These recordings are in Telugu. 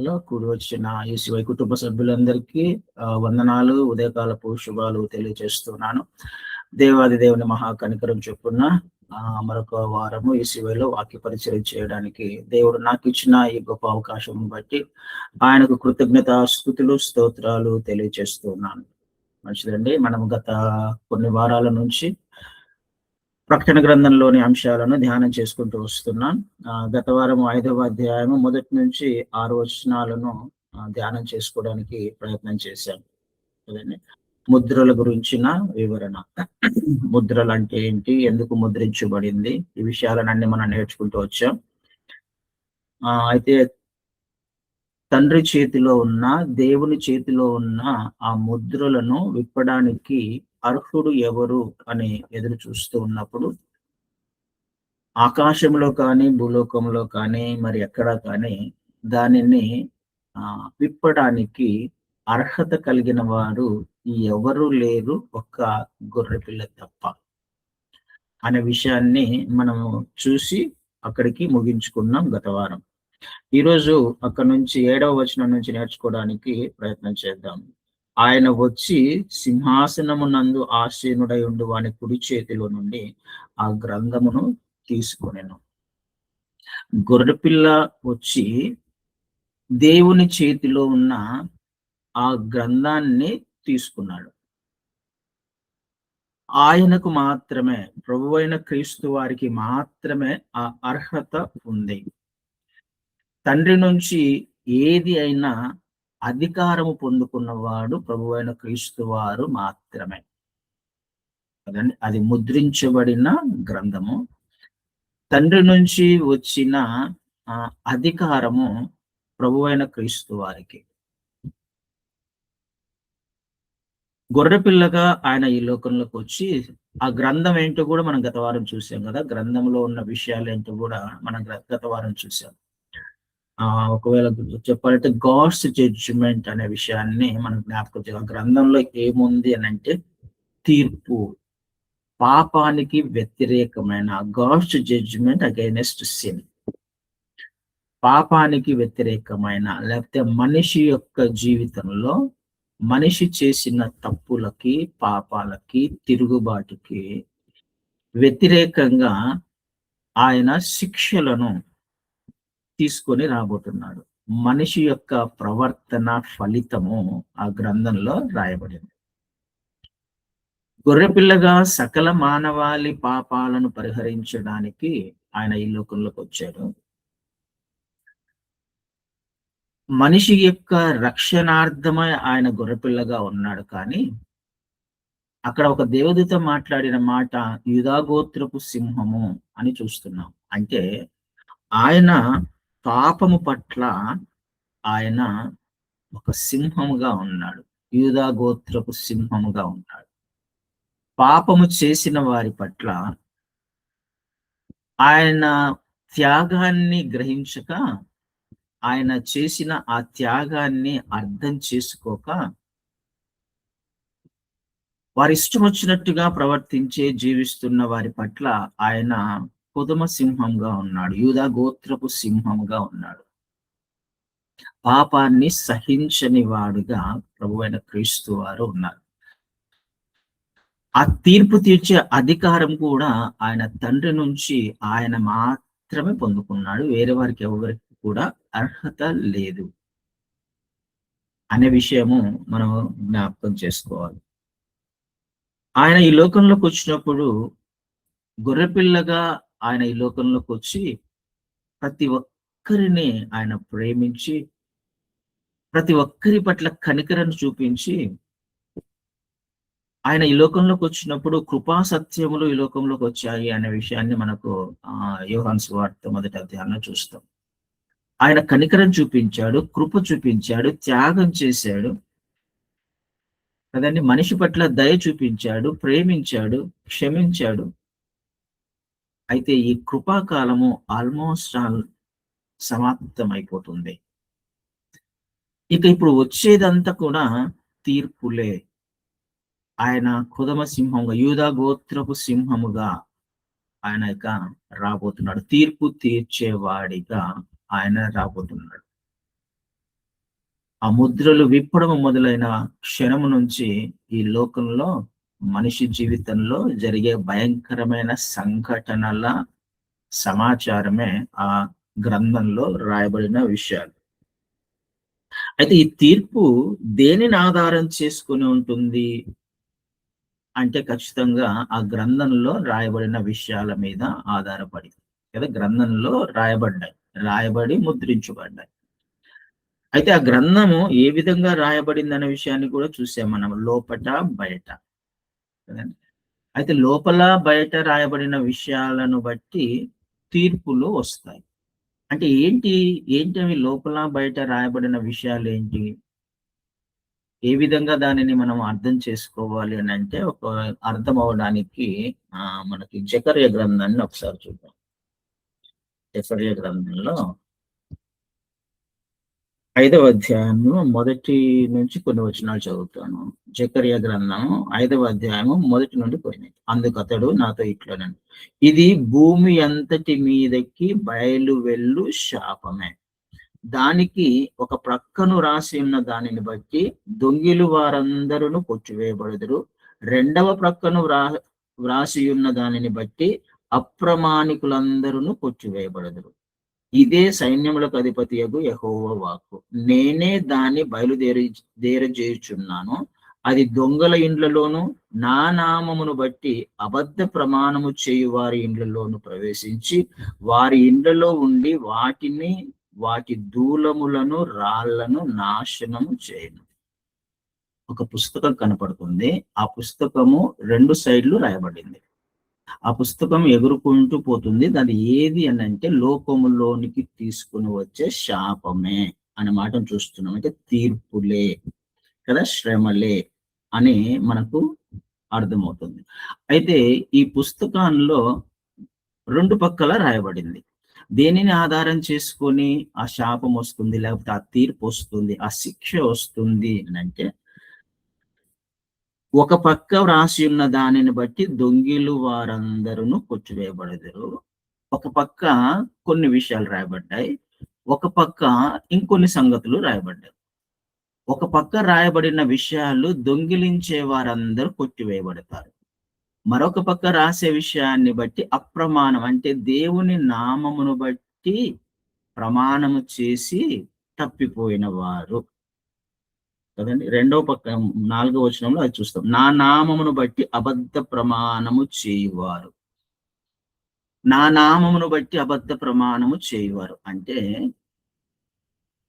నామంలో కూడి వచ్చిన యేసువై కుటుంబ సభ్యులందరికీ వందనాలు, ఉదయకాలపు శుభాలు తెలియజేస్తున్నాను. దేవాది దేవుని మహాకనికరం చొప్పున మరొక వారము యేసువైలో వాక్య పరిచయం చేయడానికి దేవుడు నాకు ఇచ్చిన ఈ గొప్ప అవకాశం బట్టి ఆయనకు కృతజ్ఞత స్తుతులు స్తోత్రాలు తెలియజేస్తున్నాను. మంచిదండి. మనం గత కొన్ని వారాల నుంచి ప్రకటన గ్రంథంలోని అంశాలను ధ్యానం చేసుకుంటూ వస్తున్నాం. గత వారం 5వ అధ్యాయము 1 నుంచి 6 వచనాలను ధ్యానం చేసుకోవడానికి ప్రయత్నం చేశాం కదండి. ముద్రల గురించిన వివరణ. ముద్రలు అంటే ఏంటి, ఎందుకు ముద్రించబడింది, ఈ విషయాలన్నీ మనం నేర్చుకుంటూ వచ్చాం. అయితే తండ్రి చేతిలో ఉన్న, దేవుని చేతిలో ఉన్న ఆ ముద్రలను విప్పడానికి అర్హుడు ఎవరు అని ఎదురు చూస్తూ ఉన్నప్పుడు ఆకాశంలో కానీ భూలోకంలో కానీ మరి ఎక్కడా కానీ దానిని విప్పడానికి అర్హత కలిగిన వారు ఎవరు లేరు, ఒక్క గొర్రెపిల్ల తప్ప అనే విషయాన్ని మనము చూసి అక్కడికి ముగించుకున్నాం గత వారం. ఈరోజు అక్కడ నుంచి 7వ వచనం నుంచి నేర్చుకోవడానికి ప్రయత్నం చేద్దాం. ఆయన వచ్చి సింహాసనమునందు ఆసీనుడై ఉండు వాని కుడి చేతిలో నుండి ఆ గ్రంథమును తీసుకొనెను. గొర్రెపిల్ల వచ్చి దేవుని చేతిలో ఉన్న ఆ గ్రంథాన్ని తీసుకున్నాడు. ఆయనకు మాత్రమే, ప్రభువైన క్రీస్తు వారికి మాత్రమే ఆ అర్హత ఉంది. తండ్రి నుంచి ఏది అయినా అధికారము పొందుకున్నవాడు ప్రభువైన క్రీస్తు వారు మాత్రమే కదండి. అది ముద్రించబడిన గ్రంథము. తండ్రి నుంచి వచ్చిన అధికారము ప్రభువైన క్రీస్తు వారికి. గొర్రెపిల్లగా ఆయన ఈ లోకంలోకి వచ్చి ఆ గ్రంథం ఏంటో కూడా మనం గత వారం చూసాం కదా. గ్రంథంలో ఉన్న విషయాలు ఏంటో కూడా మనం గత వారం చూసాం. ఒకవేళ చెప్పాలంటే గాడ్స్ జడ్జిమెంట్ అనే విషయాన్ని మనం జ్ఞాపకం చేయాలి. గ్రంథంలో ఏముంది అని అంటే తీర్పు, పాపానికి వ్యతిరేకమైన గాడ్స్ జడ్జిమెంట్ అగైనెస్ట్ సిన్. పాపానికి వ్యతిరేకమైన, లేకపోతే మనిషి యొక్క జీవితంలో మనిషి చేసిన తప్పులకి, పాపాలకి, తిరుగుబాటుకి వ్యతిరేకంగా ఆయన శిక్షలను తీసుకొని రాబోతున్నాడు. మనిషి యొక్క ప్రవర్తన ఫలితము ఆ గ్రంథంలో రాయబడింది. గొర్రెపిల్లగా సకల మానవాళి పాపాలను పరిహరించడానికి ఆయన ఈ లోకంలోకి వచ్చాడు. మనిషి యొక్క రక్షణార్థమై ఆయన గొర్రెపిల్లగా ఉన్నాడు. కానీ అక్కడ ఒక దేవదూత మాట్లాడిన మాట యూదాగోత్రపు సింహము అని చూస్తున్నాం. అంటే ఆయన పాపము పట్ల ఆయన ఒక సింహముగా ఉన్నాడు, యూదాగోత్రపు సింహముగా ఉన్నాడు. పాపము చేసిన వారి పట్ల ఆయన త్యాగాన్ని గ్రహించక, ఆయన చేసిన ఆ త్యాగాన్ని అర్థం చేసుకోక వారి ఇష్టం వచ్చినట్టుగా ప్రవర్తించే జీవిస్తున్న వారి పట్ల ఆయన కొదమ సింహంగా ఉన్నాడు, యూదా గోత్రపు సింహంగా ఉన్నాడు. పాపాన్ని సహించని వాడుగా ప్రభువైన క్రీస్తు వారు ఉన్నారు. ఆ తీర్పు తీర్చే అధికారం కూడా ఆయన తండ్రి నుంచి ఆయన మాత్రమే పొందుకున్నాడు. వేరే వారికి ఎవరికి కూడా అర్హత లేదు అనే విషయము మనం జ్ఞాపకం చేసుకోవాలి. ఆయన ఈ లోకంలోకి వచ్చినప్పుడు గొర్రెపిల్లగా ఆయన ఈ లోకంలోకి వచ్చి ప్రతి ఒక్కరిని ఆయన ప్రేమించి, ప్రతి ఒక్కరి పట్ల కనికరను చూపించి, ఆయన ఈ లోకంలోకి వచ్చినప్పుడు కృపా సత్యములు ఈ లోకంలోకి వచ్చాయి అనే విషయాన్ని మనకు యోహాను సువార్త 1వ అధ్యాయంలో చూస్తాం. ఆయన కనికరం చూపించాడు, కృప చూపించాడు, త్యాగం చేశాడు కదండి. మనిషి పట్ల దయ చూపించాడు, ప్రేమించాడు, క్షమించాడు. అయితే ఈ కృపాకాలము ఆల్మోస్ట్ సమాప్తమైపోతుంది. ఇక ఇప్పుడు వచ్చేదంతా కూడా తీర్పులే. ఆయన కొదమ సింహంగా, యూదా గోత్రపు సింహముగా ఆయన ఇక రాబోతున్నాడు. తీర్పు తీర్చేవాడిగా ఆయన రాబోతున్నాడు. ఆ ముద్రలు విప్పడం మొదలైన క్షణము నుంచి ఈ లోకంలో మనిషి జీవితంలో జరిగే భయంకరమైన సంఘటనల సమాచారమే ఆ గ్రంథంలో రాయబడిన విషయాలు. అయితే ఈ తీర్పు దేనిని ఆధారం చేసుకొని ఉంటుంది అంటే ఖచ్చితంగా ఆ గ్రంథంలో రాయబడిన విషయాల మీద ఆధారపడి కదా, గ్రంథంలో రాయబడి ముద్రించబడ్డాయి. అయితే ఆ గ్రంథము ఏ విధంగా రాయబడింది అనే విషయాన్ని కూడా చూసాం మనం, లోపట బయట కదండి. అయితే లోపల బయట రాయబడిన విషయాలను బట్టి తీర్పులు వస్తాయి. అంటే ఏంటి అవి లోపల బయట రాయబడిన విషయాలు ఏంటి? ఏ విధంగా దానిని మనం అర్థం చేసుకోవాలి అని అంటే, ఒక అర్థం అవ్వడానికి మనకి జకర్య గ్రంథాన్ని ఒకసారి చూద్దాం. జకర్య గ్రంథంలో 5వ అధ్యాయము మొదటి నుంచి కొన్ని వచనాలు చదువుతాను. జకర్య గ్రంథం 5వ అధ్యాయము మొదటి నుండి కొన్ని. అందుకు అతడు నాతో ఇట్లనెను, ఇది భూమి అంతటి మీదకి బయలు వెళ్ళు శాపమే. దానికి ఒక ప్రక్కను రాసి ఉన్న దానిని బట్టి దొంగిలు వారందరూ కొట్టివేయబడుదురు. రెండవ ప్రక్కను వ్రాసి ఉన్న దానిని బట్టి అప్రమాణికులందరూ కొట్టివేయబడుదురు. ఇదే సైన్యములకు అధిపతియగు యెహోవా వాక్కు. నేనే దాన్ని బయలుదేరజేయుచున్నాను. అది దొంగల ఇండ్లలోను నా నామమును బట్టి అబద్ధ ప్రమాణము చేయు వారి ఇండ్లలోను ప్రవేశించి వారి ఇండ్లలో ఉండి వాటి దూలములను రాళ్లను నాశనము చేయను. ఒక పుస్తకం కనపడుతుంది. ఆ పుస్తకము 2 సైడ్లు రాయబడింది. ఆ పుస్తకం ఎగురుకుంటూ పోతుంది. అది ఏది అని అంటే లోకములోనికి తీసుకుని వచ్చే శాపమే అనే మాటను చూస్తున్నాం. అంటే తీర్పులే కదా, శ్రమలే అని మనకు అర్థమవుతుంది. అయితే ఈ పుస్తకంలో 2 పక్కల రాయబడింది. దేనిని ఆధారం చేసుకొని ఆ శాపం వస్తుంది, లేకపోతే ఆ తీర్పు వస్తుంది, ఆ శిక్ష వస్తుంది అని అంటే, ఒక పక్క వ్రాసి ఉన్న దానిని బట్టి దొంగిలు వారందరూ కొట్టివేయబడదురు. ఒక పక్క కొన్ని విషయాలు రాయబడ్డాయి. ఒక పక్క ఇంకొన్ని సంగతులు రాయబడ్డాయి. ఒక పక్క రాయబడిన విషయాలు దొంగిలించే వారందరూ కొట్టివేయబడతారు. మరొక పక్క రాసే విషయాన్ని బట్టి అప్రమాణం అంటే దేవుని నామమును బట్టి ప్రమాణము చేసి తప్పిపోయిన వారు కదండి. రెండవ పక్క 4వ వచనంలో అది చూస్తాం. నా నామమును బట్టి అబద్ధ ప్రమాణము చేయువారు. నా నామమును బట్టి అబద్ధ ప్రమాణము చేయువారు అంటే,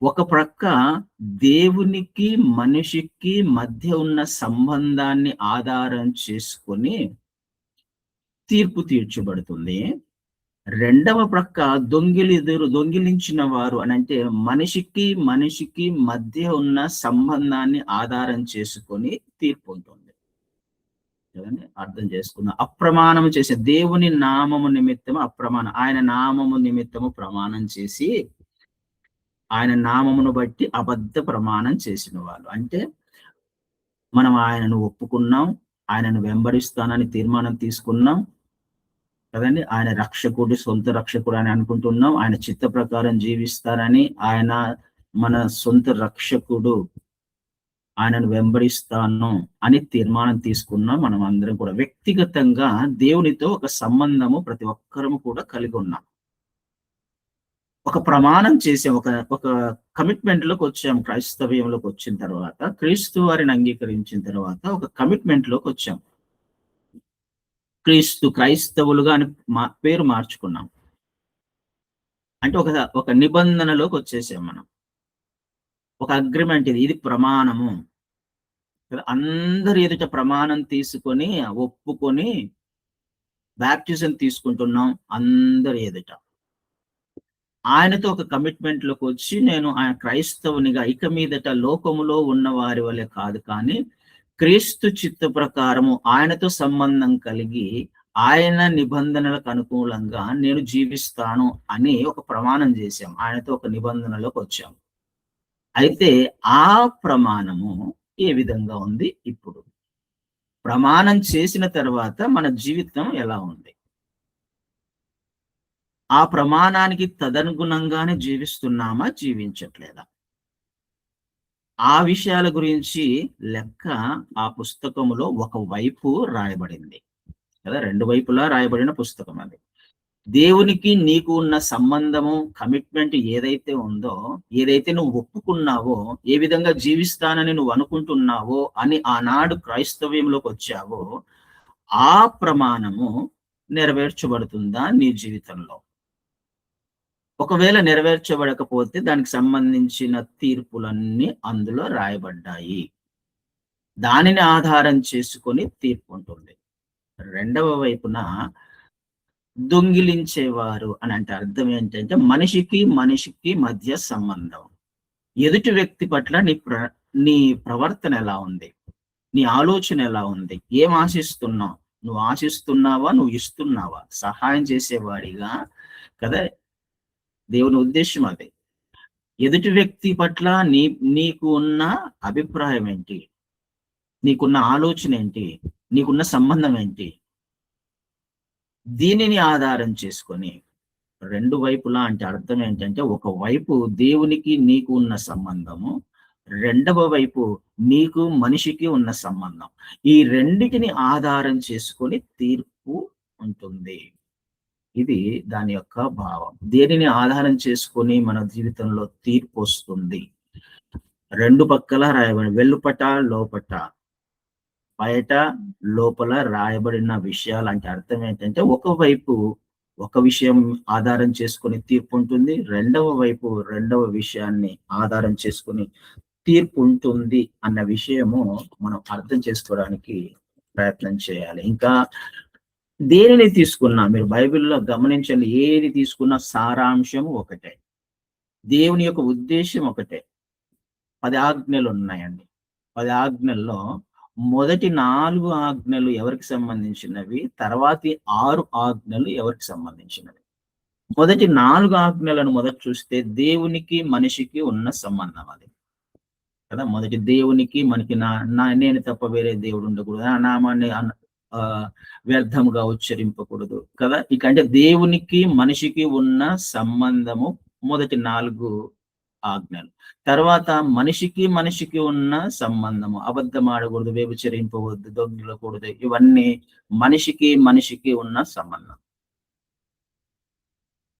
ఒక ప్రక్క దేవునికి మనిషికి మధ్య ఉన్న సంబంధాన్ని ఆధారం చేసుకొని తీర్పు తీర్చబడుతుంది. రెండవ ప్రక్క దొంగిలించిన వారు అని అంటే మనిషికి మధ్య ఉన్న సంబంధాన్ని ఆధారం చేసుకొని తీర్పు ఉంటుంది కదండి. అర్థం చేసుకుందాం. అప్రమాణం చేసే దేవుని నామము నిమిత్తము అప్రమాణం, ఆయన నామము నిమిత్తము ప్రమాణం చేసి ఆయన నామమును బట్టి అబద్ధ ప్రమాణం చేసిన వాళ్ళు అంటే, మనం ఆయనను ఒప్పుకున్నాం, ఆయనను వెంబడిస్తానని తీర్మానం తీసుకున్నాం కదండి. ఆయన రక్షకుడు, సొంత రక్షకుడు అని అనుకుంటున్నాం. ఆయన చిత్త ప్రకారం జీవిస్తారని, ఆయన మన సొంత రక్షకుడు, ఆయనను వెంబడిస్తాను అని తీర్మానం తీసుకున్నాం. మనం అందరం కూడా వ్యక్తిగతంగా దేవునితో ఒక సంబంధము ప్రతి ఒక్కరము కూడా కలిగి ఉన్నాం. ఒక ప్రమాణం చేసాం, ఒక కమిట్మెంట్ లోకి వచ్చాం. క్రైస్తవ్యంలోకి వచ్చిన తర్వాత, క్రీస్తు వారిని అంగీకరించిన తర్వాత ఒక కమిట్మెంట్ లోకి వచ్చాం. క్రైస్తవులుగా అని పేరు మార్చుకున్నాం. అంటే ఒక నిబంధనలోకి వచ్చేసాం మనం. ఒక అగ్రిమెంట్, ఇది ప్రమాణము. అందరి ఎదుట ప్రమాణం తీసుకొని ఒప్పుకొని బాప్టిజం తీసుకుంటున్నాం అందరి ఎదుట. ఆయనతో ఒక కమిట్మెంట్ లోకి వచ్చి, నేను ఆయన క్రైస్తవునిగా ఇక మీదట లోకములో ఉన్న వారి వలె కాదు, కానీ క్రీస్తు చిత్త ప్రకారము ఆయనతో సంబంధం కలిగి ఆయన నిబంధనలకు అనుకూలంగా నేను జీవిస్తాను అని ఒక ప్రమాణం చేశాం. ఆయనతో ఒక నిబంధనలోకి వచ్చాం. అయితే ఆ ప్రమాణము ఏ విధంగా ఉంది? ఇప్పుడు ప్రమాణం చేసిన తర్వాత మన జీవితం ఎలా ఉంది? ఆ ప్రమాణానికి తదనుగుణంగానే జీవిస్తున్నామా, జీవించట్లేదా? ఆ విషయాల గురించి లెక్క ఆ పుస్తకములో ఒక వైపు రాయబడింది కదా. రెండు వైపులా రాయబడిన పుస్తకం అది. దేవునికి నీకు ఉన్న సంబంధము, కమిట్మెంట్ ఏదైతే ఉందో, ఏదైతే నువ్వు ఒప్పుకున్నావో, ఏ విధంగా జీవిస్తానని నువ్వు అనుకుంటున్నావో అని ఆనాడు క్రైస్తవ్యంలోకి వచ్చావో, ఆ ప్రమాణము నెరవేర్చబడుతుందా నీ జీవితంలో? ఒకవేళ నెరవేర్చబడకపోతే దానికి సంబంధించిన తీర్పులన్నీ అందులో రాయబడ్డాయి. దానిని ఆధారం చేసుకొని తీర్పు ఉంటుంది. రెండవ వైపున దొంగిలించేవారు అని అంటే అర్థం ఏంటంటే, మనిషికి మధ్య సంబంధం. ఎదుటి వ్యక్తి పట్ల నీ ప్రవర్తన ఎలా ఉంది? నీ ఆలోచన ఎలా ఉంది? ఏం ఆశిస్తున్నావు? నువ్వు ఆశిస్తున్నావా? నువ్వు ఇస్తున్నావా? సహాయం చేసేవాడిగా కదా. దేవుని ఉద్దేశ్యం అదే. ఎదుటి వ్యక్తి పట్ల నీకు ఉన్న అభిప్రాయం ఏంటి? నీకున్న ఆలోచన ఏంటి? నీకున్న సంబంధం ఏంటి? దీనిని ఆధారం చేసుకొని రెండు వైపులా అంటే అర్థం ఏంటంటే, ఒక వైపు దేవునికి నీకు ఉన్న సంబంధము, రెండవ వైపు నీకు మనిషికి ఉన్న సంబంధం. ఈ రెండిటిని ఆధారం చేసుకొని తీర్పు ఉంటుంది. ఇది దాని యొక్క భావం. దేనిని ఆధారం చేసుకొని మన జీవితంలో తీర్పు వస్తుంది? రెండు పక్కల రాయబడి వెలుపట లోపట, బయట లోపల రాయబడిన విషయాలు అంటే అర్థం ఏంటంటే, ఒకవైపు ఒక విషయం ఆధారం చేసుకొని తీర్పు ఉంటుంది, రెండవ వైపు రెండవ విషయాన్ని ఆధారం చేసుకొని తీర్పు ఉంటుంది అన్న విషయము మనం అర్థం చేసుకోవడానికి ప్రయత్నం చేయాలి. ఇంకా దేనిని తీసుకున్నా మీరు బైబిల్లో గమనించండి, ఏది తీసుకున్నా సారాంశం ఒకటే, దేవుని యొక్క ఉద్దేశం ఒకటే. 10 ఆజ్ఞలు ఉన్నాయండి. 10 ఆజ్ఞల్లో మొదటి 4 ఆజ్ఞలు ఎవరికి సంబంధించినవి, తర్వాతి 6 ఆజ్ఞలు ఎవరికి సంబంధించినవి? మొదటి 4 ఆజ్ఞలను మొదట చూస్తే దేవునికి మనిషికి ఉన్న సంబంధం అది కదా. మొదటి దేవునికి మనకి నేను తప్ప వేరే దేవుడు ఉండకూడదు, నా నామాన్ని వ్యర్థముగా ఉచ్చరింపకూడదు కదా. ఇక అంటే దేవునికి మనిషికి ఉన్న సంబంధము మొదటి 4 ఆజ్ఞలు. తర్వాత మనిషికి ఉన్న సంబంధము, అబద్ధం ఆడకూడదు, వ్యభిచరింపవద్దు, దొంగిలకూడదు, ఇవన్నీ మనిషికి ఉన్న సంబంధం.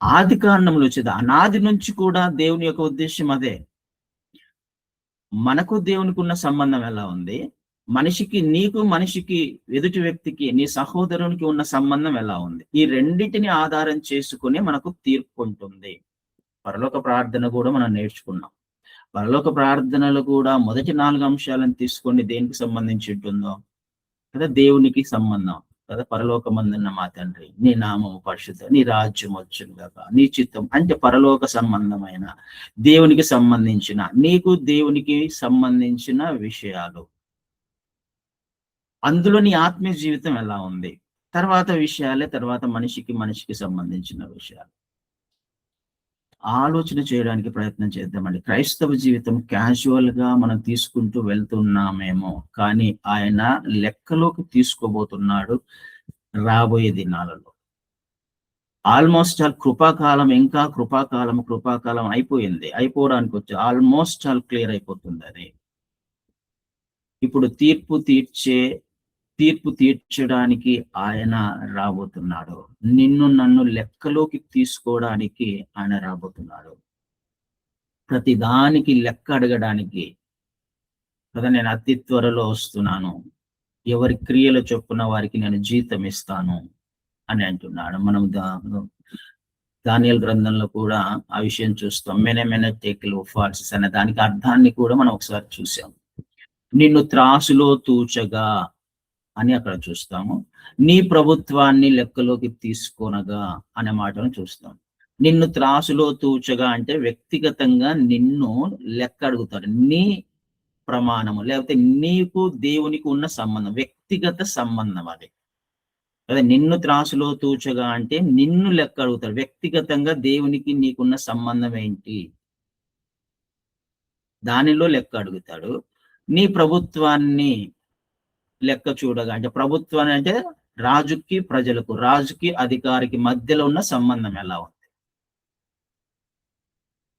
ఆది కాండంలో వచ్చేది అనాది నుంచి కూడా దేవుని యొక్క ఉద్దేశం అదే. మనకు దేవునికి ఉన్న సంబంధం ఎలా ఉంది, మనిషికి ఎదుటి వ్యక్తికి నీ సహోదరునికి ఉన్న సంబంధం ఎలా ఉంది, ఈ రెండింటిని ఆధారం చేసుకుని మనకు తీర్పు ఉంటుంది. పరలోక ప్రార్థన కూడా మనం నేర్చుకున్నాం. పరలోక ప్రార్థనలు కూడా మొదటి 4 అంశాలను తీసుకొని దేనికి సంబంధించి ఉంటుందో కదా, దేవునికి సంబంధం కదా. పరలోకమందున్న మా తండ్రి, నీ నామము పరిశుద్ధ, నీ రాజ్యం వచ్చును గాక, నీ చిత్తం అంటే పరలోక సంబంధమైన దేవునికి సంబంధించిన, నీకు దేవునికి సంబంధించిన విషయాలు. అందులో నీ ఆత్మీయ జీవితం ఎలా ఉంది, తర్వాత విషయాలే, తర్వాత మనిషికి సంబంధించిన విషయాలు. ఆలోచన చేయడానికి ప్రయత్నం చేద్దామండి. క్రైస్తవ జీవితం క్యాజువల్ గా మనం తీసుకుంటూ వెళ్తున్నామేమో, కానీ ఆయన లెక్కలోకి తీసుకోబోతున్నాడు రాబోయే దినాలలో. ఆల్మోస్ట్ ఆల్ కృపాకాలం, ఇంకా కృపాకాలం అయిపోయింది, అయిపోవడానికి వచ్చి ఆల్మోస్ట్ ఆల్ క్లియర్ అయిపోతుంది అది. ఇప్పుడు తీర్పు తీర్చడానికి ఆయన రాబోతున్నాడు. నిన్ను నన్ను లెక్కలోకి తీసుకోవడానికి ఆయన రాబోతున్నాడు. ప్రతి దానికి లెక్క అడగడానికి కదా. నేను అతి త్వరలో వస్తున్నాను, ఎవరి క్రియల చొప్పున వారికి నేను జీతం ఇస్తాను అని అంటున్నాడు. మనం దానియేలు గ్రంథంలో కూడా ఆ విషయం చూస్తాం. మెనెటెకులు ఫాల్సెస్ అనే దానికి అర్థాన్ని కూడా మనం ఒకసారి చూసాం. నిన్ను త్రాసులో తూచగా అని అక్కడ చూస్తాము. నీ ప్రభుత్వాన్ని లెక్కలోకి తీసుకోనగా అనే మాటను చూస్తాం. నిన్ను త్రాసులో తూచగా అంటే వ్యక్తిగతంగా నిన్ను లెక్క అడుగుతాడు. నీ ప్రమాణము లేకపోతే నీకు దేవునికి ఉన్న సంబంధం, వ్యక్తిగత సంబంధం అది. అదే నిన్ను త్రాసులో తూచగా అంటే నిన్ను లెక్క అడుగుతాడు. వ్యక్తిగతంగా దేవునికి నీకున్న సంబంధం ఏంటి, దానిలో లెక్క అడుగుతాడు. నీ ప్రభుత్వాన్ని లెక్క చూడగా అంటే ప్రభుత్వాన్ని అంటే రాజుకి ప్రజలకు, రాజుకి అధికారికి మధ్యలో ఉన్న సంబంధం ఎలా ఉంది.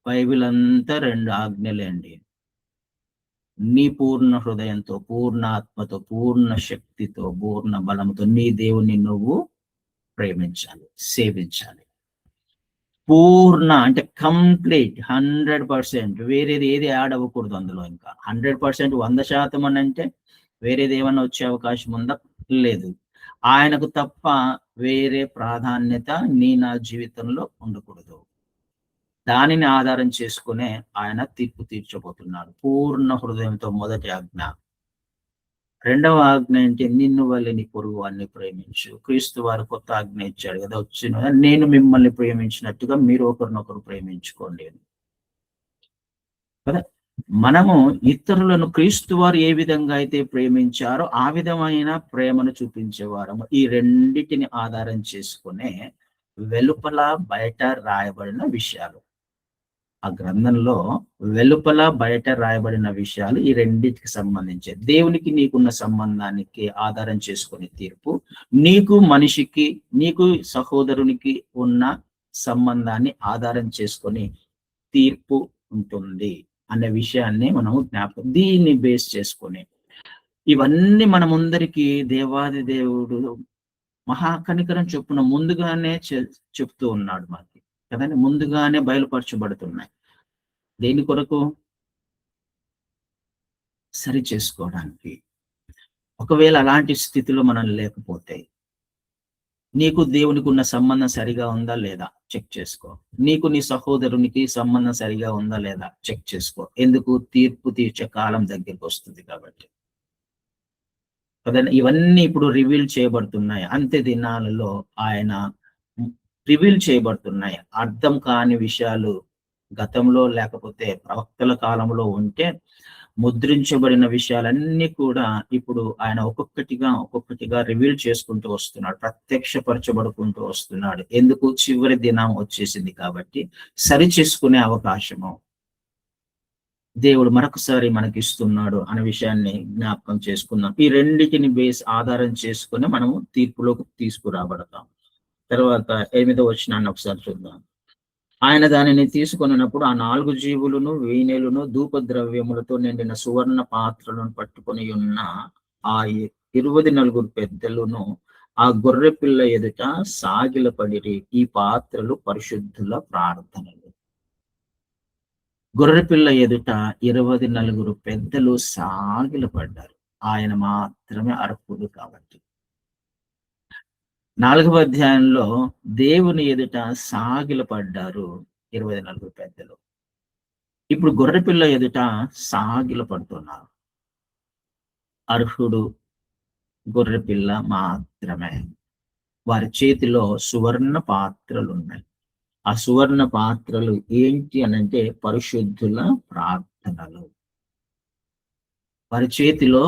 బైబిల్ అంతా 2 ఆజ్ఞలే అండి. నీ పూర్ణ హృదయంతో, పూర్ణ ఆత్మతో, పూర్ణ శక్తితో, పూర్ణ బలంతో నీ దేవుని నువ్వు ప్రేమించాలి, సేవించాలి. పూర్ణ అంటే కంప్లీట్ 100%, వేరేది ఏది యాడ్ అవ్వకూడదు అందులో. ఇంకా 100%, 100% అని అంటే వేరేది ఏమన్నా వచ్చే అవకాశం ఉందా? లేదు. ఆయనకు తప్ప వేరే ప్రాధాన్యత నా జీవితంలో ఉండకూడదు. దానిని ఆధారం చేసుకునే ఆయన తీర్పు తీర్చబోతున్నాడు. పూర్ణ హృదయంతో మొదటి ఆజ్ఞ. రెండవ ఆజ్ఞ ఏంటి? నిన్ను వల్లే నీ పొరుగు వారిని ప్రేమించు. క్రీస్తు వారు కొత్త ఆజ్ఞ ఇచ్చాడు కదా, వచ్చిన నేను మిమ్మల్ని ప్రేమించినట్టుగా మీరు ఒకరినొకరు ప్రేమించుకోండి కదా. మనము ఇతరులను క్రీస్తు వారు ఏ విధంగా అయితే ప్రేమించారో ఆ విధమైన ప్రేమను చూపించేవారము. ఈ రెండిటిని ఆధారం చేసుకునే వెలుపల బయట రాయబడిన విషయాలు. ఆ గ్రంథంలో వెలుపల బయట రాయబడిన విషయాలు ఈ రెండింటికి సంబంధించి దేవునికి నీకున్న సంబంధానికి ఆధారం చేసుకునే తీర్పు, నీకు మనిషికి, నీకు సహోదరునికి ఉన్న సంబంధాన్ని ఆధారం చేసుకొని తీర్పు ఉంటుంది అనే విషయాన్ని మనము జ్ఞాపకం, దీన్ని బేస్ చేసుకొని ఇవన్నీ మన ముందరికి దేవాది దేవుడు మహాకనికరం చొప్పున ముందుగానే చెప్తూ ఉన్నాడు మనకి కదండి. ముందుగానే బయలుపరచబడుతున్నాయి. దేని కొరకు? సరి చేసుకోవడానికి. ఒకవేళ అలాంటి స్థితిలో మనం లేకపోతే, నీకు దేవునికి ఉన్న సంబంధం సరిగా ఉందా లేదా చెక్ చేసుకో. నీకు నీ సహోదరునికి సంబంధం సరిగా ఉందా లేదా చెక్ చేసుకో. ఎందుకు? తీర్పు తీర్చే కాలం దగ్గరికి వస్తుంది కాబట్టి కదండి. ఇవన్నీ ఇప్పుడు రివీల్ చేయబడుతున్నాయి. అంత్య దినాలలో ఆయన రివీల్ చేయబడుతున్నాయి. అర్థం కాని విషయాలు గతంలో లేకపోతే ప్రవక్తల కాలంలో ఉంటే ముద్రించబడిన విషయాలన్నీ కూడా ఇప్పుడు ఆయన ఒక్కొక్కటిగా రివీల్ చేసుకుంటూ వస్తున్నాడు, ప్రత్యక్షపరచబడుకుంటూ వస్తున్నాడు. ఎందుకు? చివరి దినం వచ్చేసింది కాబట్టి సరి చేసుకునే అవకాశము దేవుడు మరొకసారి మనకి ఇస్తున్నాడు అనే విషయాన్ని జ్ఞాపకం చేసుకుందాం. ఈ రెండిటిని ఆధారం చేసుకుని మనము తీర్పులోకి తీసుకురాబడతాం. తర్వాత 8వ వచనాన్ని ఒకసారి చూద్దాం. ఆయన దానిని తీసుకొనినప్పుడు ఆ 4 జీవులను, వీణెలను, ధూపద్రవ్యములతో నిండిన సువర్ణ పాత్రలను పట్టుకొని ఉన్న ఆ 24 పెద్దలను ఆ గొర్రె పిల్ల ఎదుట సాగిలపడిరి. ఈ పాత్రలు పరిశుద్ధుల ప్రార్థనలు. గొర్రెపిల్ల ఎదుట 24 పెద్దలు సాగిలపడ్డారు. ఆయన మాత్రమే అర్హుడు కాబట్టి. 4వ అధ్యాయంలో దేవుని ఎదుట సాగిలపడ్డారు 24 పెద్దలు. ఇప్పుడు గొర్రెపిల్ల ఎదుట సాగిలపడుతున్నారు. అర్హుడు గొర్రెపిల్ల మాత్రమే. వారి చేతిలో సువర్ణ పాత్రలున్నాయి. ఆ సువర్ణ పాత్రలు ఏంటి అనంటే పరిశుద్ధుల ప్రార్థనలు. వారి చేతిలో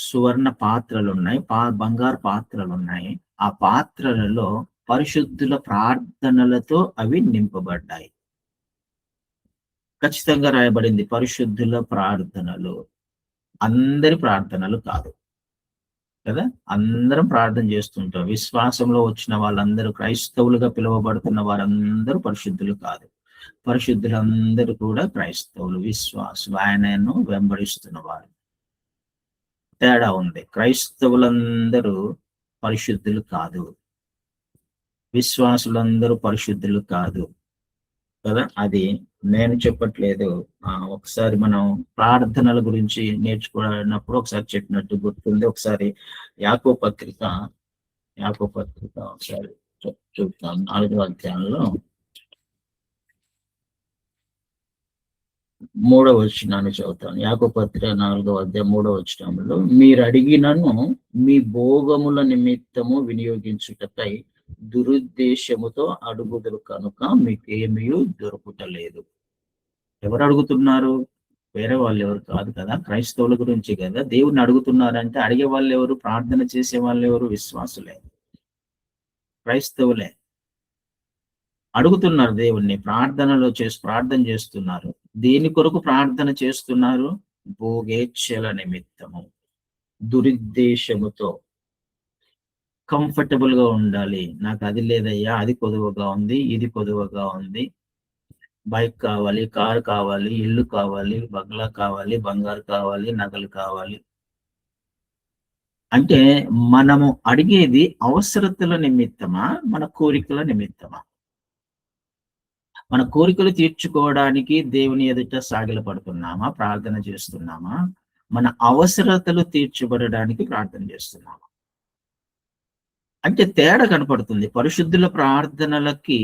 సువర్ణ పాత్రలు ఉన్నాయి, బంగారు పాత్రలు ఉన్నాయి. ఆ పాత్రలలో పరిశుద్ధుల ప్రార్థనలతో అవి నింపబడ్డాయి. ఖచ్చితంగా రాయబడింది పరిశుద్ధుల ప్రార్థనలు. అందరి ప్రార్థనలు కాదు కదా. అందరం ప్రార్థన చేస్తుంటాం. విశ్వాసంలో వచ్చిన వాళ్ళందరూ, క్రైస్తవులుగా పిలువబడుతున్న వారందరూ పరిశుద్ధులు కాదు. పరిశుద్ధులందరూ కూడా క్రైస్తవులు, విశ్వాసులు, ఆయనను వెంబడిస్తున్న వారు. తేడా ఉంది. క్రైస్తవులందరూ పరిశుద్ధులు కాదు, విశ్వాసులందరూ పరిశుద్ధులు కాదు కదా. అది నేను చెప్పట్లేదు. ఒకసారి మనం ప్రార్థనల గురించి నేర్చుకున్నప్పుడు ఒకసారి చెప్పినట్టు గుర్తుంది. ఒకసారి యాకోబు పత్రిక ఒకసారి చూద్దాం. 4వ అధ్యాయంలో 3వ వచనాన్ని చదువుతాను. యాకోబు పత్రిక 4వ అధ్యాయం 3వ వచనంలో, మీరు అడిగినను మీ భోగముల నిమిత్తము వినియోగించుటకై దురుద్దేశముతో అడుగుదురు కనుక మీకేమీ దొరుకుటలేదు. ఎవరు అడుగుతున్నారు? వేరే వాళ్ళు ఎవరు కాదు కదా, క్రైస్తవుల గురించి కదా. దేవుణ్ణి అడుగుతున్నారంటే అడిగే వాళ్ళు ఎవరు? ప్రార్థన చేసే వాళ్ళు ఎవరు? విశ్వాసులే, క్రైస్తవులే అడుగుతున్నారు దేవుణ్ణి. ప్రార్థన చేస్తున్నారు. దేని కొరకు ప్రార్థన చేస్తున్నారు? భోగేచ్ఛల నిమిత్తము, దురుద్దేశముతో. కంఫర్టబుల్ గా ఉండాలి. నాకు అది లేదయ్యా, అది కొదువగా ఉంది, ఇది కొదువగా ఉంది, బైక్ కావాలి, కారు కావాలి, ఇల్లు కావాలి, బంగ్లా కావాలి, బంగారు కావాలి, నగలు కావాలి. అంటే మనము అడిగేది అవసరతల నిమిత్తమా? మన కోరికల నిమిత్తమా? మన కోరికలు తీర్చుకోవడానికి దేవుని ఎదుట సాగిలపడుతున్నామా? ప్రార్థన చేస్తున్నామా? మన అవసరతలు తీర్చబడడానికి ప్రార్థన చేస్తున్నామా? అంటే తేడా కనపడుతుంది. పరిశుద్ధుల ప్రార్థనలకి,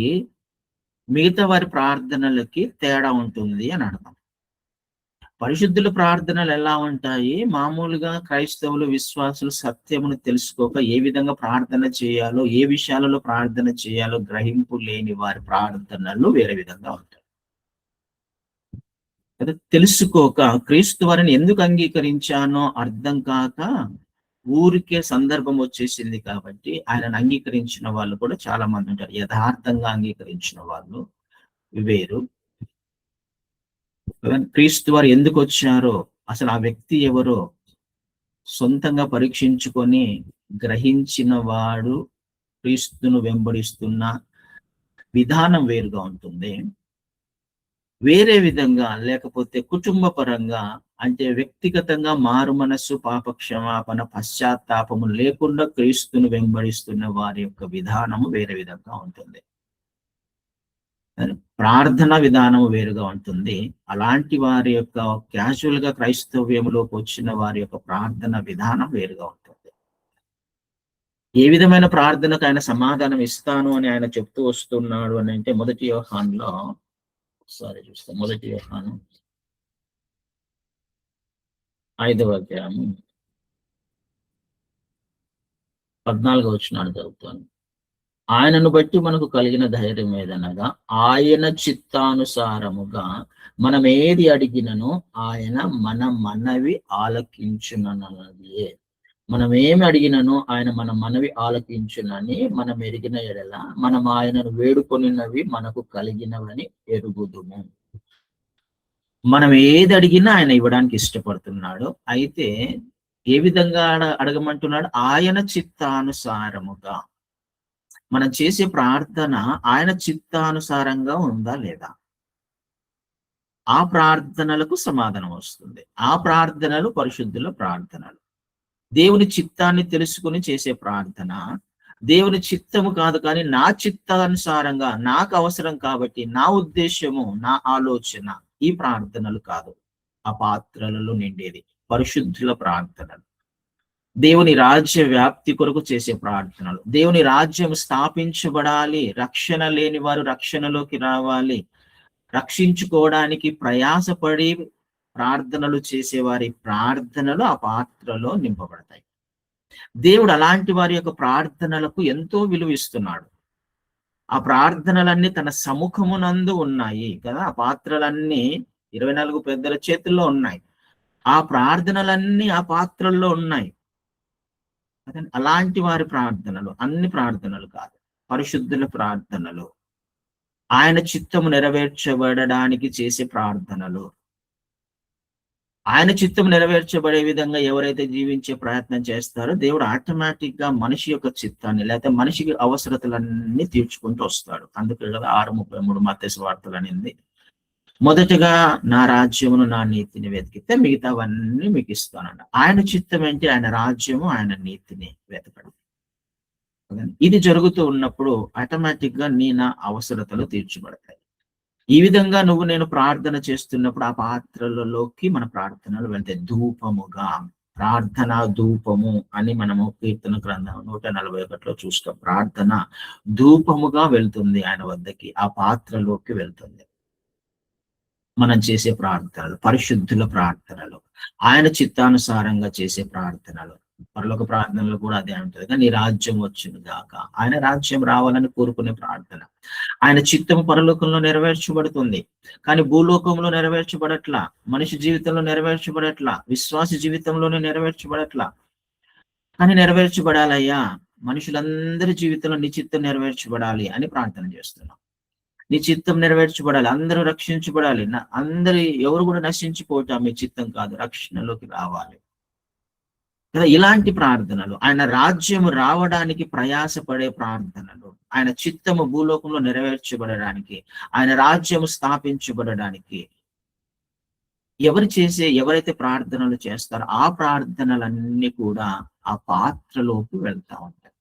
మిగతా వారి ప్రార్థనలకి తేడా ఉంటుంది అని అర్థం. పరిశుద్ధుల ప్రార్థనలు ఎలా ఉంటాయి? మామూలుగా క్రైస్తవులు, విశ్వాసులు సత్యమును తెలుసుకోక ఏ విధంగా ప్రార్థన చేయాలో, ఏ విషయాలలో ప్రార్థన చేయాలో గ్రహింపు లేని వారి ప్రార్థనలు వేరే విధంగా ఉంటాయి. కదా, తెలుసుకోక క్రీస్తు వారిని ఎందుకు అంగీకరించానో అర్థం కాక ఊరికే సందర్భం వచ్చేసింది కాబట్టి ఆయనను అంగీకరించిన వాళ్ళు కూడా చాలా మంది ఉంటారు. యథార్థంగా అంగీకరించిన వాళ్ళు వేరు. క్రీస్తు వారు ఎందుకు వచ్చారో, అసలు ఆ వ్యక్తి ఎవరో సొంతంగా పరీక్షించుకొని గ్రహించిన వాడు క్రీస్తును వెంబడిస్తున్న విధానం వేరుగా ఉంటుంది. వేరే విధంగా లేకపోతే కుటుంబ పరంగా, అంటే వ్యక్తిగతంగా మారు మనస్సు, పాప క్షమాపణ, పశ్చాత్తాపము లేకుండా క్రీస్తును వెంబడిస్తున్న వారి యొక్క విధానము వేరే విధంగా ఉంటుంది. ప్రార్థన విధానం వేరుగా ఉంటుంది. అలాంటి వారి యొక్క క్యాజువల్ గా క్రైస్తవ్యంలోకి వచ్చిన వారి యొక్క ప్రార్థన విధానం వేరుగా ఉంటుంది. ఏ విధమైన ప్రార్థనకు ఆయన సమాధానం ఇస్తాను అని ఆయన చెప్తూ వస్తున్నాడు అని అంటే, మొదటి యోహానులో ఒకసారి చూస్తాం. మొదటి యోహాను 5వ అధ్యాయము 14వ వచనాన్ని చదువుతాను. ఆయనను బట్టి మనకు కలిగిన ధైర్యం ఏదనగా, ఆయన చిత్తానుసారముగా మనం ఏది అడిగినను ఆయన మన మనవి ఆలకించునన్నదియే. మనం ఏమి అడిగినను ఆయన మన మనవి ఆలకించునని మనం ఎరిగిన ఎడల మనం ఆయనను వేడుకొనినవి మనకు కలిగినవని ఎరుగుదుము. మనం ఏది అడిగినా ఆయన ఇవ్వడానికి ఇష్టపడుతున్నాడు. అయితే ఏ విధంగా అడగమంటున్నాడు? ఆయన చిత్తానుసారముగా. మనం చేసే ప్రార్థన ఆయన చిత్తానుసారంగా ఉందా లేదా? ఆ ప్రార్థనలకు సమాధానం వస్తుంది. ఆ ప్రార్థనలు పరిశుద్ధుల ప్రార్థనలు. దేవుని చిత్తాన్ని తెలుసుకుని చేసే ప్రార్థన దేవుని చిత్తము కాదు, కానీ నా చిత్తానుసారంగా నాకు అవసరం కాబట్టి నా ఉద్దేశము, నా ఆలోచన, ఈ ప్రార్థనలు కాదు. ఆ పాత్రలలో నిండేది పరిశుద్ధుల ప్రార్థనలు. దేవుని రాజ్య వ్యాప్తి కొరకు చేసే ప్రార్థనలు. దేవుని రాజ్యం స్థాపించబడాలి, రక్షణ లేని వారు రక్షణలోకి రావాలి, రక్షించుకోవడానికి ప్రయాసపడి ప్రార్థనలు చేసేవారి ప్రార్థనలు ఆ పాత్రలో నింపబడతాయి. దేవుడు అలాంటి వారి యొక్క ప్రార్థనలకు ఎంతో విలువ ఇస్తున్నాడు. ఆ ప్రార్థనలన్నీ తన సముఖమునందు ఉన్నాయి కదా. ఆ పాత్రలన్నీ 24 పెద్దల చేతుల్లో ఉన్నాయి. ఆ ప్రార్థనలన్నీ ఆ పాత్రల్లో ఉన్నాయి. అలాంటి వారి ప్రార్థనలు, అన్ని ప్రార్థనలు కాదు, పరిశుద్ధుల ప్రార్థనలు, ఆయన చిత్తము నెరవేర్చబడడానికి చేసే ప్రార్థనలు. ఆయన చిత్తం నెరవేర్చబడే విధంగా ఎవరైతే జీవించే ప్రయత్నం చేస్తారో దేవుడు ఆటోమేటిక్ గా మనిషి యొక్క చిత్తాన్ని, లేకపోతే మనిషికి అవసరతలన్నీ తీర్చుకుంటూ వస్తాడు. అందుకే కదా 6:33 మత్తయి సువార్తలు అనింది, మొదటగా నా రాజ్యమును, నా నీతిని వెతికితే మిగతావన్నీ మీకు ఇస్తానంట. ఆయన చిత్తం ఏంటి? ఆయన రాజ్యము, ఆయన నీతిని వెతకడం. ఇది జరుగుతూ ఉన్నప్పుడు ఆటోమేటిక్ గా నా అవసరతలు తీర్చబడతాయి. ఈ విధంగా నువ్వు నేను ప్రార్థన చేస్తున్నప్పుడు ఆ పాత్రలలోకి మన ప్రార్థనలు వెళ్తాయి. ధూపముగా, ప్రార్థన ధూపము అని మనము కీర్తన గ్రంథం 141లో చూస్తాం. ప్రార్థన ధూపముగా వెళ్తుంది ఆయన వద్దకి, ఆ పాత్రలోకి వెళ్తుంది. మనం చేసే ప్రార్థనలు, పరిశుద్ధుల ప్రార్థనలు, ఆయన చిత్తానుసారంగా చేసే ప్రార్థనలు. పరలోక ప్రార్థనలు కూడా అదే ఉంటుంది. కానీ నీ రాజ్యం వచ్చును గాక, ఆయన రాజ్యం రావాలని కోరుకునే ప్రార్థన. ఆయన చిత్తము పరలోకంలో నెరవేర్చబడుతుంది, కానీ భూలోకంలో నెరవేర్చబడట్లా, మనిషి జీవితంలో నెరవేర్చబడట్లా, విశ్వాస జీవితంలోనే నెరవేర్చబడట్లా. కానీ నెరవేర్చబడాలయ్యా, మనుషులందరి జీవితంలో నీ చిత్తం నెరవేర్చబడాలి అని ప్రార్థన చేస్తున్నాం. నీ చిత్తం నెరవేర్చబడాలి, అందరూ రక్షించబడాలి, అందరి ఎవరు కూడా నశించిపోవటం మీ చిత్తం కాదు, రక్షణలోకి రావాలి. కదా. ఇలాంటి ప్రార్థనలు, ఆయన రాజ్యము రావడానికి ప్రయాసపడే ప్రార్థనలు, ఆయన చిత్తము భూలోకంలో నెరవేర్చబడడానికి, ఆయన రాజ్యము స్థాపించబడడానికి ఎవరైతే ప్రార్థనలు చేస్తారో ఆ ప్రార్థనలన్నీ కూడా ఆ పాత్రలోకి వెళ్తా ఉంటాయి.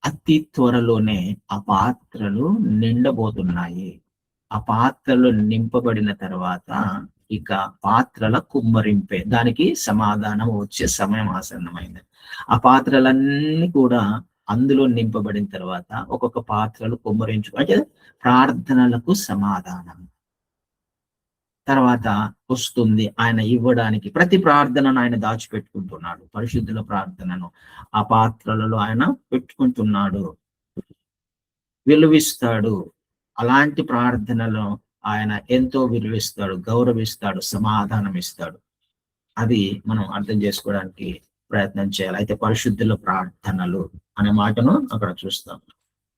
అతి త్వరలోనే ఆ పాత్రలు నిండబోతున్నాయి. ఆ పాత్రలు నింపబడిన తర్వాత ఇక పాత్రల కుమ్మరింపే, దానికి సమాధానం వచ్చే సమయం ఆసన్నమైంది. ఆ పాత్రలన్నీ కూడా అందులో నింపబడిన తర్వాత ఒక్కొక్క పాత్రలు కుమ్మరించు, అంటే ప్రార్థనలకు సమాధానం తర్వాత వస్తుంది. ఆయన ఇవ్వడానికి ప్రతి ప్రార్థనను ఆయన దాచిపెట్టుకుంటున్నాడు. పరిశుద్ధుల ప్రార్థనను ఆ పాత్రలలో ఆయన పెట్టుకుంటున్నాడు, విలువిస్తాడు. అలాంటి ప్రార్థనలు ఆయన ఎంతో విలువిస్తాడు, గౌరవిస్తాడు, సమాధానం ఇస్తాడు. అది మనం అర్థం చేసుకోవడానికి ప్రయత్నం చేయాలి. అయితే పరిశుద్ధుల ప్రార్థనలు అనే మాటను అక్కడ చూస్తాం.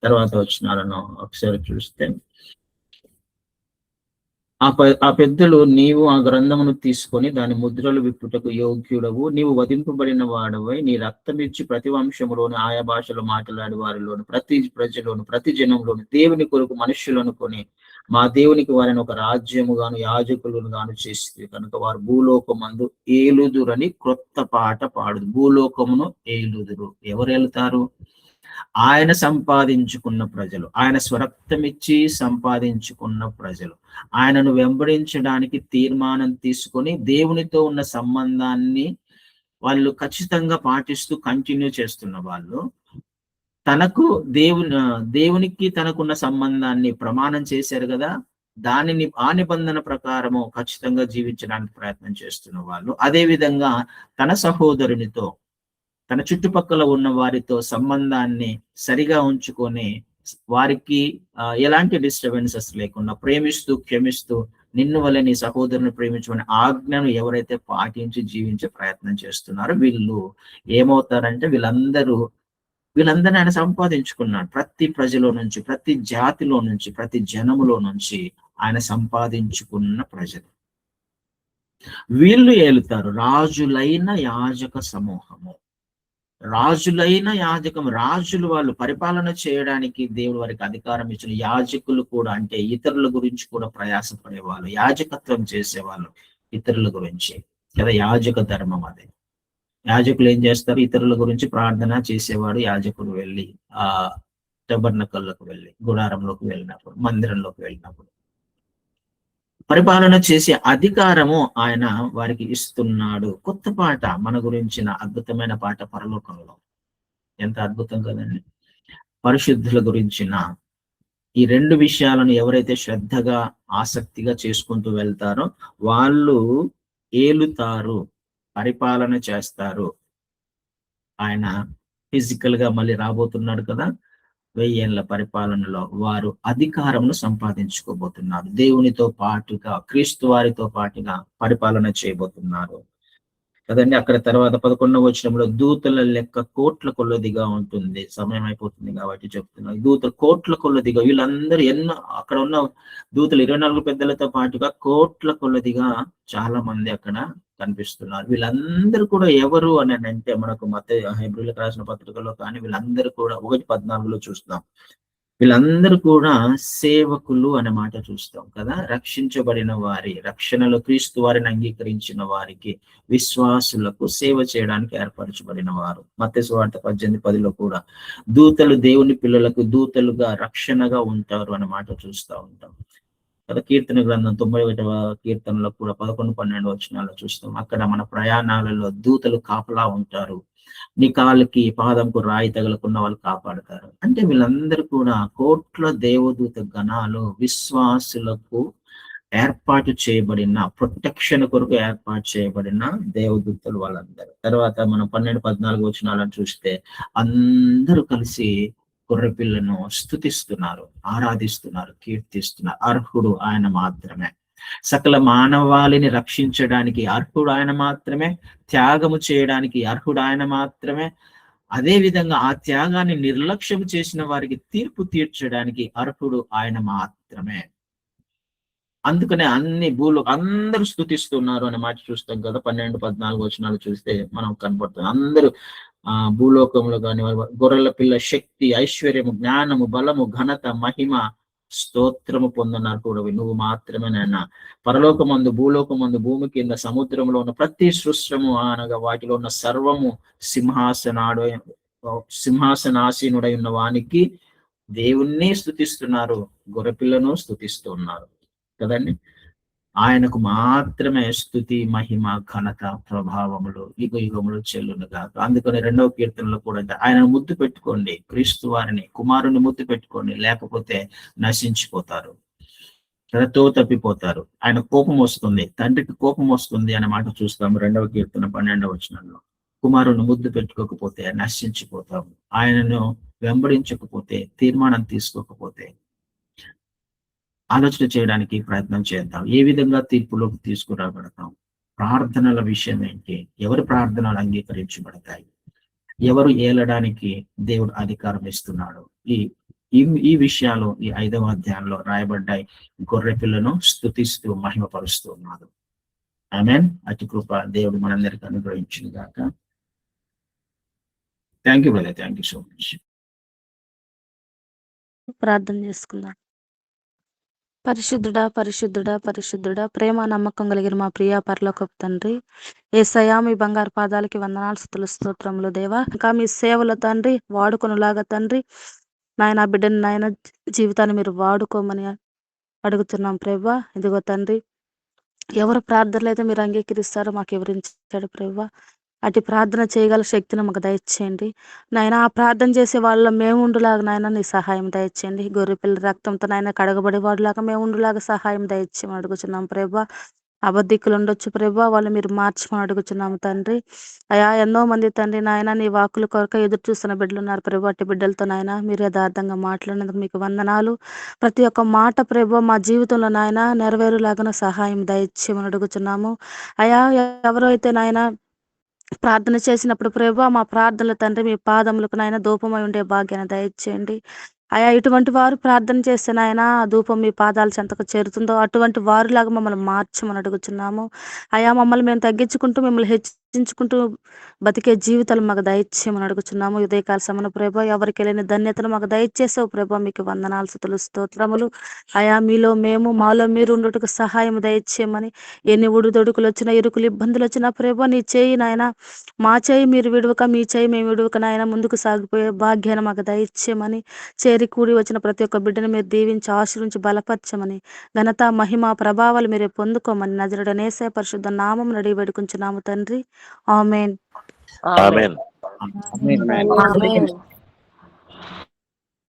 తర్వాత వచనాలను ఒకసారి చూస్తే, ఆ పెద్దలు, నీవు ఆ గ్రంథమును తీసుకొని దాని ముద్రలు విప్పుటకు యోగ్యుడవు, నీవు వధింపబడిన వాడవై నీ రక్తమిచ్చి ప్రతి వంశములోను ఆయా భాషలో మాట్లాడే వారిలోను ప్రతి ప్రజలోను ప్రతి జనంలోను దేవుని కొరకు మనుష్యులను కొని మా దేవునికి వారిని ఒక రాజ్యముగాను యాజకులను గాను చేసి కనుక వారు భూలోకమందు ఏలుదురని క్రొత్త పాట పాడుదు. భూలోకమును ఏలుదురు. ఎవరు వెళ్తారు? ఆయన సంపాదించుకున్న ప్రజలు, ఆయన స్వరక్తమిచ్చి సంపాదించుకున్న ప్రజలు, ఆయనను వెంబడించడానికి తీర్మానం తీసుకొని దేవునితో ఉన్న సంబంధాన్ని వాళ్ళు ఖచ్చితంగా పాటిస్తూ కంటిన్యూ చేస్తున్న వాళ్ళు, తనకు దేవునికి తనకున్న సంబంధాన్ని ప్రమాణం చేశారు కదా, దానిని ఆ నిబంధన ప్రకారము ఖచ్చితంగా జీవించడానికి ప్రయత్నం చేస్తున్న వాళ్ళు, అదే విధంగా తన సహోదరునితో తన చుట్టుపక్కల ఉన్న వారితో సంబంధాన్ని సరిగా ఉంచుకొని వారికి ఎలాంటి డిస్టర్బెన్సెస్ లేకుండా ప్రేమిస్తూ క్షమిస్తూ నిన్ను వల్ల నీ సహోదరుని ప్రేమించమని ఆజ్ఞను ఎవరైతే పాటించి జీవించే ప్రయత్నం చేస్తున్నారో వీళ్ళు ఏమవుతారంటే, వీళ్ళందరినీ ఆయన సంపాదించుకున్నాడు. ప్రతి ప్రజలో నుంచి, ప్రతి జాతిలో నుంచి, ప్రతి జనములో నుంచి ఆయన సంపాదించుకున్న ప్రజలు వీళ్ళు ఏలుతారు. రాజులైన యాజక సమూహము, రాజులైన యాజకం, రాజులు వాళ్ళు పరిపాలన చేయడానికి దేవుడు వారికి అధికారం ఇచ్చిన యాజకులు కూడా, అంటే ఇతరుల గురించి కూడా ప్రయాసపడేవాళ్ళు, యాజకత్వం చేసేవాళ్ళు ఇతరుల గురించి కదా. యాజక ధర్మం అదే. యాజకులు ఏం చేస్తారు? ఇతరుల గురించి ప్రార్థన చేసేవాడు యాజకుడు వెళ్ళి ఆ టబర్నకల్లోకి వెళ్ళి, గుడారంలోకి వెళ్ళినప్పుడు, మందిరంలోకి వెళ్ళినప్పుడు పరిపాలన చేసే అధికారము ఆయన వారికి ఇస్తున్నాడు. కొత్త పాట మన గురించిన అద్భుతమైన పాట పరలోకంలో. ఎంత అద్భుతం కదండి! పరిశుద్ధుల గురించిన ఈ రెండు విషయాలను ఎవరైతే శ్రద్ధగా ఆసక్తిగా చేసుకుంటూ వెళ్తారో వాళ్ళు ఏలుతారు, పరిపాలన చేస్తారు. ఆయన ఫిజికల్ గా మళ్ళీ రాబోతున్నాడు కదా. 1000 ఏళ్ల పరిపాలనలో వారు అధికారమును సంపాదించుకోబోతున్నారు. దేవునితో పాటుగా, క్రీస్తు వారితో పాటుగా పరిపాలన చేయబోతున్నారు కదండి. అక్కడ తర్వాత 11వ వచనంలో దూతల లెక్క కోట్ల కొలదిగా ఉంటుంది. సమయం అయిపోతుంది కాబట్టి చెప్తున్నా. దూతలు కోట్ల కొలదిగా, వీళ్ళందరూ అక్కడ ఉన్న దూతలు 24 పెద్దలతో పాటుగా కోట్ల కొలదిగా చాలా మంది అక్కడ కనిపిస్తున్నారు. వీళ్ళందరూ కూడా ఎవరు అని అంటే, మనకు హెబ్రీయులకు రాసిన పత్రికలో కానీ వీళ్ళందరూ కూడా 1:14 చూస్తాం. వీళ్ళందరూ కూడా సేవకులు అనే మాట చూస్తాం కదా. రక్షించబడిన వారి, రక్షణలో క్రీస్తు వారిని అంగీకరించిన వారికి, విశ్వాసులకు సేవ చేయడానికి ఏర్పరచబడిన వారు. మత్తయి సువార్త 18:10 కూడా దూతలు దేవుని పిల్లలకు దూతలుగా రక్షణగా ఉంటారు అనే మాట చూస్తూ ఉంటాం కదా. కీర్తన గ్రంథం 91వ కీర్తనలో కూడా 11, 12 వచనాలు చూస్తాం. అక్కడ మన ప్రయాణాలలో దూతలు కాపలా ఉంటారు. నీ కాళ్ళకి పాదంకు రాయి తగలకుండా వాళ్ళు కాపాడతారు. అంటే వీళ్ళందరూ కూడా కోట్ల దేవదూత గణాలు, విశ్వాసులకు ఏర్పాటు చేయబడిన ప్రొటెక్షన్ కొరకు ఏర్పాటు చేయబడిన దేవదూతలు వాళ్ళందరూ. తర్వాత మనం 12, 14 వచనాలను చూస్తే అందరూ కలిసి గొర్రెపిల్లను స్తుతిస్తున్నారు, ఆరాధిస్తున్నారు, కీర్తిస్తున్నారు. అర్హుడు ఆయన మాత్రమే, సకల మానవాళిని రక్షించడానికి అర్హుడు ఆయన మాత్రమే, త్యాగము చేయడానికి అర్హుడు ఆయన మాత్రమే, అదే విధంగా ఆ త్యాగాన్ని నిర్లక్ష్యం చేసిన వారికి తీర్పు తీర్చడానికి అర్హుడు ఆయన మాత్రమే. అందుకనే అన్ని అందరూ స్తుతిస్తున్నారు అనే మాట చూస్తాం కదా. 12-14 వచనాలు చూస్తే మనం కనపడుతుంది. అందరూ భూలోకంలో కాని గొర్రెల పిల్ల శక్తి, ఐశ్వర్యము, జ్ఞానము, బలము, ఘనత, మహిమ, స్తోత్రము పొందన్నారు కూడా నువ్వు మాత్రమే నాయన. పరలోకమందు, భూలోకమందు, భూమి కింద, సముద్రంలో ఉన్న ప్రతి సృష్టము అనగా వాటిలో ఉన్న సర్వము సింహాసనాసీనుడై ఉన్న వానికి దేవుణ్ణి స్తుతిస్తున్నారు, గొర్రెపిల్లను స్తుతిస్తూ ఉన్నారు కదండి. ఆయనకు మాత్రమే స్తుతి, మహిమ, ఘనత, ప్రభావములు యుగ యుగములు చెల్లునుగా. అందుకని 2వ కీర్తనలో కూడా ఆయనను ముద్దు పెట్టుకోండి, క్రీస్తు వారిని, కుమారుని ముద్దు పెట్టుకోండి, లేకపోతే నశించిపోతారు, తో తప్పిపోతారు. ఆయన కోపం వస్తుంది, తండ్రికి కోపం వస్తుంది అనే మాట చూస్తాము 2వ కీర్తన 12వ వచనంలో. కుమారుని ముద్దు పెట్టుకోకపోతే నశించిపోతాము, ఆయనను వెంబడించకపోతే, తీర్మానం తీసుకోకపోతే. ఆలోచన చేయడానికి ప్రయత్నం చేద్దాం. ఏ విధంగా తీర్పులోకి తీసుకురాబడతాం? ప్రార్థనల విషయం ఏంటి? ఎవరి ప్రార్థనలు అంగీకరించబడతాయి? ఎవరు ఏలడానికి దేవుడు అధికారం ఇస్తున్నాడు? ఈ విషయాలు ఈ 5వ అధ్యాయంలో రాయబడ్డాయి. గొర్రె పిల్లను స్తుతిస్తూ మహిమపరుస్తూ ఉన్నాడు. ఆమేన్. అతి కృప దేవుడు మనందరికీ అనుగ్రహించిన గాక. Thank you brother, thank you so much. ప్రార్థన చేసుకుందాం. పరిశుద్ధుడా పరిశుద్ధుడా పరిశుద్ధుడా, ప్రేమ నమ్మకం కలిగిన మా ప్రియ పరలోకపు తండ్రి, యేసయ్యా మీ బంగారు పాదాలకి వందనాలు, స్తుతులు, స్తోత్రములు దేవా. ఇంకా మీ సేవలు తండ్రి వాడుకొనులాగా తండ్రి నాయన బిడ్డని నాయన జీవితాన్ని మీరు వాడుకోమని అడుగుతున్నాం ప్రభా. ఇదిగో తండ్రి, ఎవరు ప్రార్థనలు అయితే మీరు అంగీకరిస్తారో మాకు వివరించాడు ప్రభా. అటు ప్రార్థన చేయగల శక్తిని మాకు దయచేయండి నాయన. ఆ ప్రార్థన చేసే వాళ్ళ మేము ఉండులాగా నాయన నీ సహాయం దయచేయండి. గొర్రెపిల్ల రక్తంతో నాయన కడగబడే వాడిలాగా మేము ఉండులాగా సహాయం దయచేయమని అడుగుచున్నాం ప్రభా. అబద్ధికులు ఉండొచ్చు ప్రభా, వాళ్ళు మీరు మార్చమని అడుగుచున్నాము తండ్రి. అయా ఎన్నో మంది తండ్రి నాయన నీ వాక్కుల కొరకు ఎదురు చూస్తున్న బిడ్డలు ఉన్నారు ప్రభా. అట్టి బిడ్డలతో నాయన మీరు యథార్థంగా మాట్లాడినందుకు మీకు వందనాలు. ప్రతి ఒక్క మాట ప్రభా మా జీవితంలో నాయన నెరవేరులాగా సహాయం దయచేయమని అడుగుచున్నాము. అయా ఎవరైతే నాయన ప్రార్థన చేసినప్పుడు ప్రభా మా ప్రార్థనలు తండ్రి మీ పాదములకు నాయన ధూపమై ఉండే భాగ్యాన్ని దయచేయండి. అయా ఇటువంటి వారు ప్రార్థన చేస్తే నాయన ఆ ధూపం మీ పాదాల చెంతకు చేరుతుందో అటువంటి వారిలాగా మమ్మల్ని మార్చమని అడుగుచున్నాము. అయా మమ్మల్ని మేము తగ్గించుకుంటూ మిమ్మల్ని హెచ్చించుకుంటూ బతికే జీవితాలు మాకు దయచేయమని అడుగుచున్నాము. ఉదయకాల సమన ప్రభా ఎవరికి వెళ్ళిన ధన్యతను మాకు దయచేసావు ప్రభా. మీకు వందనాలు, స్తుతులు, స్తోత్రములు. అయా మీలో మేము మాలో మీరు ఉండుటకు సహాయం దయచేయమని. ఎన్ని ఉడుదొడుకులు వచ్చినా, ఇరుకులు ఇబ్బందులు వచ్చినా ప్రభా నీ చేయి నాయన, మా చేయి మీరు విడువక మీ చేయి మేము విడువక నాయన ముందుకు సాగిపోయే భాగ్యాన్ని మాకు దయచేయమని. చేరి కూడి వచ్చిన ప్రతి ఒక్క బిడ్డను మీరు దీవించి ఆశీర్వించి బలపరచమని, ఘనత మహిమ ప్రభావాలు మీరే పొందుకోమని నజరుడైన యేసయ్య పరిశుద్ధ నామం నడిగి వేడుకుంటున్నాము తండ్రి. ఆమేన్. ఆమేన్. ఆమేన్.